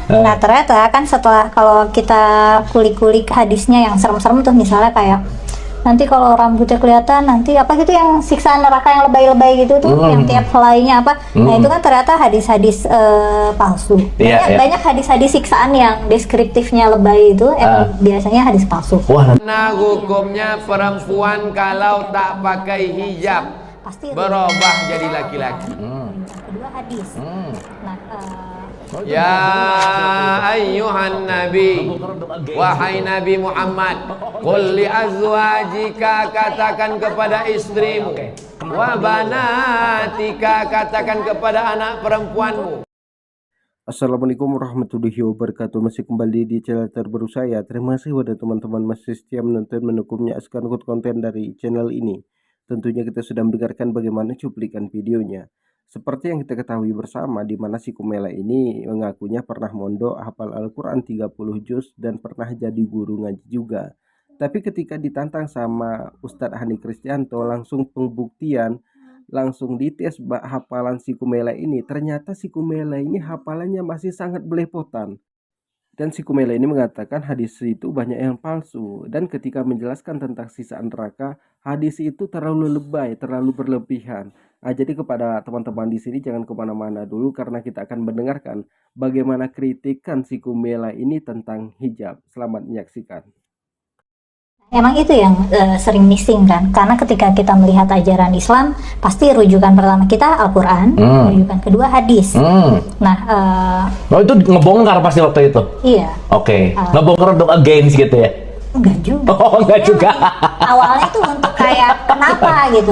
Nah ternyata kan setelah kalau kita kulik-kulik hadisnya yang serem-serem tuh, misalnya kayak nanti kalau rambutnya kelihatan nanti apa gitu, yang siksaan neraka yang lebay-lebay gitu tuh, yang tiap helainya apa. Nah itu kan ternyata hadis-hadis palsu. Banyak hadis-hadis siksaan yang deskriptifnya lebay itu biasanya hadis palsu. Nah hukumnya perempuan kalau tak pakai hijab Pasti berubah jadi laki-laki. Kedua hadis. Nah, ya ayyuhan nabi, wahai Nabi Muhammad, qul li azwajika, katakan kepada istrimu, wa banatika, katakan kepada anak perempuanmu. Assalamualaikum warahmatullahi wabarakatuh. Masih kembali di channel terbaru saya. Terima kasih kepada teman-teman masih setia menonton, mendukung, menyaksikan konten dari channel ini. Tentunya kita sudah mendengarkan bagaimana cuplikan videonya. Seperti yang kita ketahui bersama, di mana si Kumela ini mengakunya pernah mondok, hafal Al-Quran 30 juz dan pernah jadi guru ngaji juga. Tapi ketika ditantang sama Ustadz Hani Kristianto, langsung pembuktian, langsung dites hafalan si Kumela ini. Ternyata si Kumela ini hafalannya masih sangat belepotan. Dan si Kumela ini mengatakan hadis itu banyak yang palsu. Dan ketika menjelaskan tentang sisaan neraka, hadis itu terlalu lebay, terlalu berlebihan. Nah, jadi kepada teman-teman di sini jangan kemana-mana dulu, karena kita akan mendengarkan bagaimana kritikan si Kumela ini tentang hijab. Selamat menyaksikan. emang itu yang sering missing kan, karena ketika kita melihat ajaran Islam pasti rujukan pertama kita Al-Quran, rujukan kedua hadis. Nah itu ngebongkar pasti waktu itu. iya, Ngebongkar untuk against gitu ya. enggak juga. Enggak juga. Awalnya itu untuk kayak kenapa gitu.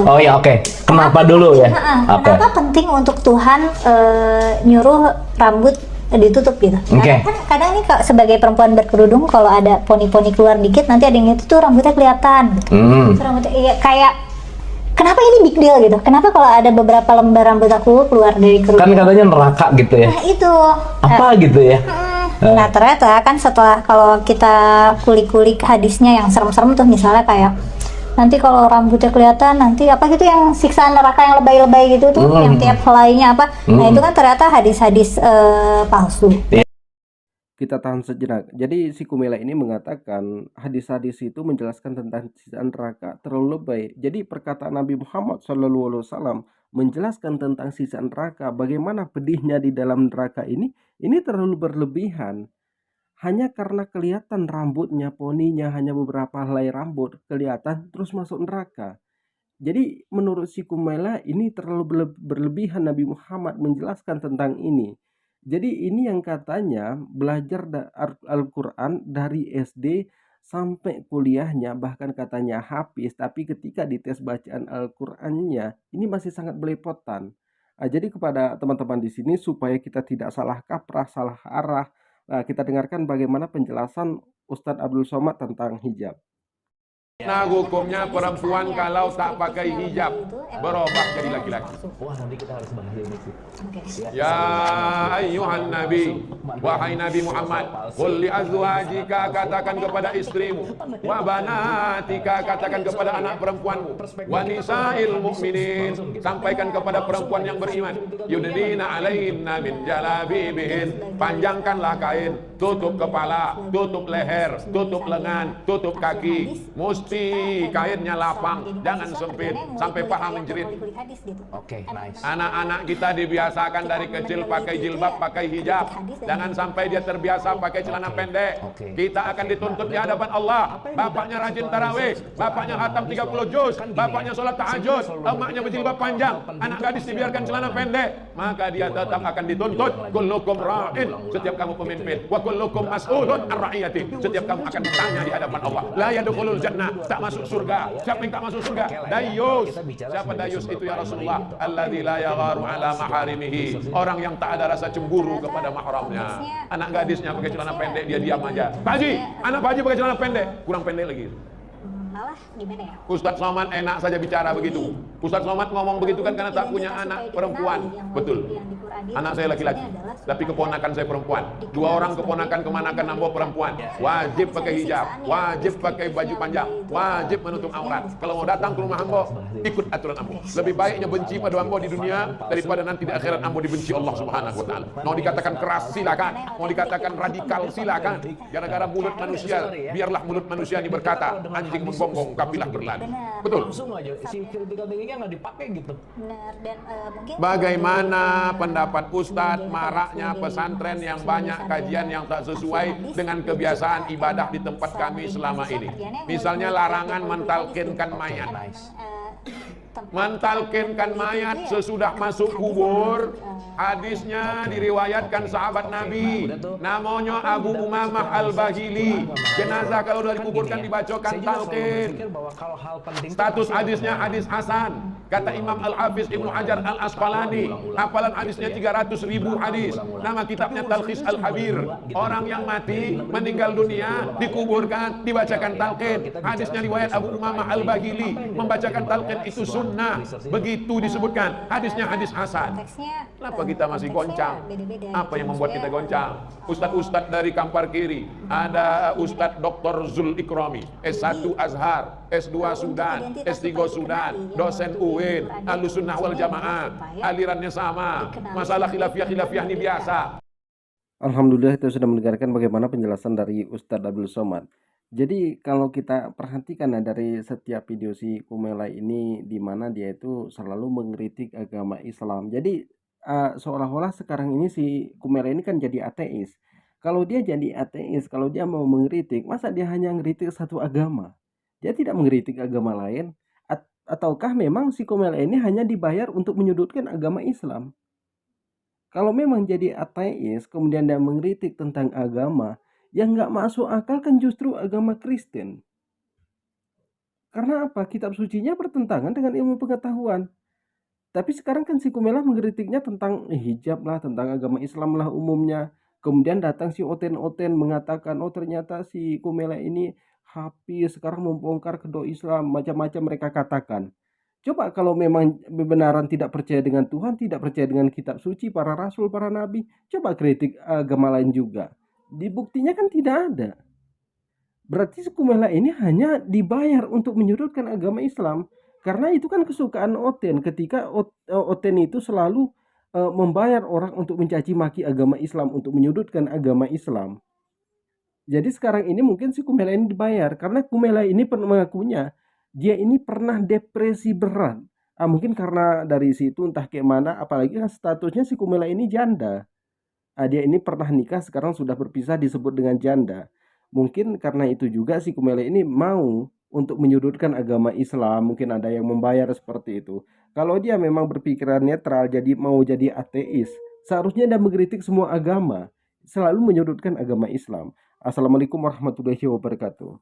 Kenapa dulu ya? Kenapa penting untuk Tuhan nyuruh rambut ditutup gitu. Karena kan kadang nih sebagai perempuan berkerudung, kalau ada poni-poni keluar dikit, nanti ada yang itu tuh rambutnya kelihatan gitu. Terus rambutnya kayak kenapa ini big deal gitu? Kenapa kalau ada beberapa lembar rambut aku keluar dari kerudung? Kan katanya neraka gitu ya. Nah itu apa gitu ya. Nah ternyata kan setelah kalau kita kulik-kulik hadisnya yang serem-serem tuh, misalnya kayak nanti kalau rambutnya kelihatan nanti apa gitu, yang siksaan neraka yang lebay-lebay gitu tuh, yang tiap helainya apa. Nah itu kan ternyata hadis-hadis palsu. Kita tahan sejenak. Jadi si Kumela ini mengatakan hadis-hadis itu menjelaskan tentang siksaan neraka terlalu lebay. Jadi perkataan Nabi Muhammad SAW menjelaskan tentang siksaan neraka, bagaimana pedihnya di dalam neraka ini terlalu berlebihan. Hanya karena kelihatan rambutnya, poninya, hanya beberapa helai rambut kelihatan terus masuk neraka. Jadi menurut si Kumela ini terlalu berlebihan Nabi Muhammad menjelaskan tentang ini. Jadi ini yang katanya belajar Al-Quran dari SD sampai kuliahnya, bahkan katanya hafiz, tapi ketika dites bacaan Al-Qurannya ini masih sangat belepotan. Nah, jadi kepada teman-teman di sini supaya kita tidak salah kaprah, salah arah, kita dengarkan bagaimana penjelasan Ustadz Abdul Somad tentang hijab. Nah hukumnya perempuan kalau tak pakai hijab berubah jadi laki-laki. Nanti kita harus bahas ini sih. Ya ayyuhan nabi, wahai Nabi Muhammad, qul li azwajika, katakan kepada istrimu, wa banatika, katakan kepada anak perempuanmu, wa nisa'il mu'minin, sampaikan kepada perempuan yang beriman, yudnina alaihinna min jalabibihin, panjangkanlah kain, tutup kepala, tutup leher, tutup lengan, tutup kaki, mesti kainnya lapang, jangan sempit sampai paha menjerit. Nice. Anak-anak kita dibiasakan dari kecil pakai jilbab, pakai hijab. Jangan sampai dia terbiasa pakai celana pendek. Kita akan dituntut di hadapan Allah. Bapaknya rajin tarawih, bapaknya khatam 30 juz, bapaknya sholat tahajud, emaknya berjilbab panjang, anak gadis dibiarkan celana pendek, maka dia tetap akan dituntut. Kullukum ra'in, setiap kamu pemimpin, wa kullukum mas'ulun an ra'iyati, setiap kamu akan ditanya di hadapan Allah. La yadkhulul jannah, tak masuk surga. Siapa yang tak masuk surga? Dayus. Siapa Dayus itu ya Rasulullah? Alladzi la yagharu ala maharimihi, orang yang tak ada rasa cemburu kepada mahramnya. Anak gadisnya pakai celana pendek dia diam aja. Pak Haji, anak Pak Haji pakai celana pendek, kurang pendek lagi. malah gimana ya? Ustadz Somad enak saja bicara begitu. Ustadz Somad ngomong begitu kan karena tak punya anak perempuan. Betul. Anak saya laki-laki, tapi keponakan saya perempuan. 2 orang keponakan kemanakan nambo perempuan. Wajib pakai hijab, wajib pakai baju panjang, wajib menutup aurat. Kalau mau datang ke rumah ambo, ikut aturan ambo. Lebih baiknya benci pada ambo di dunia daripada nanti di akhirat ambo dibenci Allah Subhanahu wa taala. Mau dikatakan keras silakan, mau dikatakan radikal silakan. Gara-gara mulut manusia, biarlah mulut manusia ini berkata, anjing menggonggong kapilah berlari. Betul. Langsung aja si critical thinkingnya nggak dipakai gitu. Benar, dan mungkin Bagaimana pendapat Ustadz maraknya pesantren yang banyak kajian yang tak sesuai dengan kebiasaan ibadah di tempat kami selama ini? Misalnya larangan mentalkinkan mayat. Mentalkinkan mayat sesudah masuk kubur. Hadisnya diriwayatkan sahabat Nabi, namanya Abu Umamah Al-Bahili. Jenazah kalau sudah dikuburkan dibacakan talqin. Status hadisnya hadis hasan. Kata Imam Al-Hafiz Ibnu Hajar Al-Asqalani, hafalan hadisnya 300.000 hadis. Nama kitabnya Talkhis Al-Habir. Orang yang mati meninggal dunia dikuburkan dibacakan talqin. Hadisnya riwayat Abu Umamah Al-Bahili. Membacakan talqin itu sunnah. Begitu disebutkan. Hadisnya hadis hasan. Kenapa kita masih goncang? Apa yang membuat kita goncang? Ustadz-ustadz dari Kampar Kiri, ada Ustadz Dr. Zul Ikrami, S1 Azhar, S2 Sudan, S3 Sudan, dosen UIN, Ahlussunnah wal Jamaah, alirannya sama. Masalah khilafiyah ini biasa. Alhamdulillah kita sudah mendengarkan bagaimana penjelasan dari Ustadz Abdul Somad. Jadi kalau kita perhatikan ya, dari setiap video si Kumelai ini, di mana dia itu selalu mengkritik agama Islam. Jadi seolah-olah sekarang ini si Kumelai ini kan jadi ateis. Kalau dia jadi ateis, kalau dia mau mengkritik, masa dia hanya mengkritik satu agama? Dia tidak mengkritik agama lain? Ataukah memang si Kumelai ini hanya dibayar untuk menyudutkan agama Islam? Kalau memang jadi ateis, kemudian dia mengkritik tentang agama, yang nggak masuk akal kan justru agama Kristen. Karena apa? Kitab sucinya bertentangan dengan ilmu pengetahuan. Tapi sekarang kan si Kumelai mengkritiknya tentang hijab lah, tentang agama Islam lah umumnya. Kemudian datang si Oten-Oten mengatakan, oh ternyata si Kumelai ini Hafiz, sekarang membongkar kedok Islam, macam-macam mereka katakan. Coba kalau memang benaran tidak percaya dengan Tuhan, tidak percaya dengan kitab suci, para rasul, para nabi, coba kritik agama lain juga. Dibuktinya kan tidak ada. Berarti si Kumelai ini hanya dibayar untuk menyudutkan agama Islam. Karena itu kan kesukaan Oten, ketika Oten itu selalu membayar orang untuk mencaci maki agama Islam, untuk menyudutkan agama Islam. Jadi sekarang ini mungkin si Kumelai ini dibayar, karena Kumelai ini mengakunya, dia ini pernah depresi berat. Mungkin karena dari situ entah kayak mana, apalagi kan statusnya si Kumelai ini janda. Dia ini pernah nikah, sekarang sudah berpisah, disebut dengan janda. Mungkin karena itu juga si Kumelai ini mau untuk menyudutkan agama Islam, mungkin ada yang membayar seperti itu. Kalau dia memang berpikiran netral, jadi mau jadi ateis, seharusnya dia mengkritik semua agama, selalu menyudutkan agama Islam. Assalamualaikum warahmatullahi wabarakatuh.